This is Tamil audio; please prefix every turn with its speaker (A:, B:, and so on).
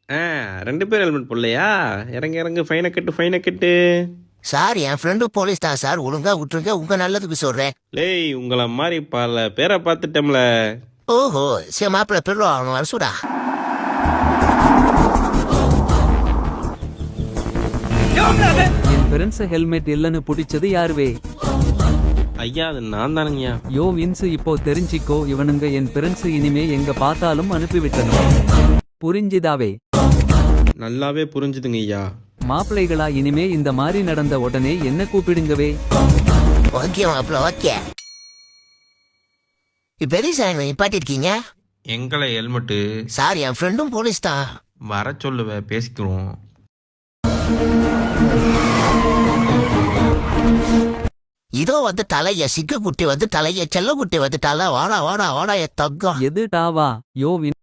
A: ஆ 2 பேர் ஹெல்மெட் போடலையா? இறங்கு இறங்கு, ஃபைனை கட்டு ஃபைனை கட்டு.
B: சார் என் ஃப்ரெண்டு போலீஸ் தான் சார், ஒழுங்கா விட்டுருங்க, உங்க நல்லதுக்கு சொல்றேன்.
A: லேய், உங்களை மாதிரி பல பேரை பார்த்துட்டோம்ல.
B: ஓஹோ, சரி மாப்பிள்ள பெருவா அவன் வரசுடா.
C: என் ஃப்ரெண்ட்ஸ் ஹெல்மெட் இல்லன்னு புடிச்சது யாருவே?
A: ஐயா, அது நான் தானுங்கய்யா.
C: யோ வின்ஸ், இப்போ தெரிஞ்சிக்கோ, இவனுங்க என் ஃப்ரெண்ட்ஸ், இனிமே எங்க பார்த்தாலும் அனுப்பிவிட்டணும். புரிஞ்சுதாவே?
A: நல்லாவே புரிஞ்சுதுங்க ஐயா.
C: மாப்பிள்ளைகளா, இனிமே இந்த மாதிரி நடந்த உடனே என்ன கூப்பிடுங்கவே.
B: ஓகே மாப்பிள்ள, ஓகே. பெரிய சார் நிப்பாட்டிருக்கீங்க?
A: எங்களை ஹெல்மெட்டு
B: சார் என் ஃப்ரெண்டும் போலீஸ் தான்.
A: வர சொல்லுவ, பேசிக்கிறோம்.
B: இதோ வந்து தலைய சிக்கு குட்டி வந்து தலைய செல்ல குட்டி வந்து தலை வாடா வாடா வாடா என் தங்கம்.
C: எது டாவா? யோ வின்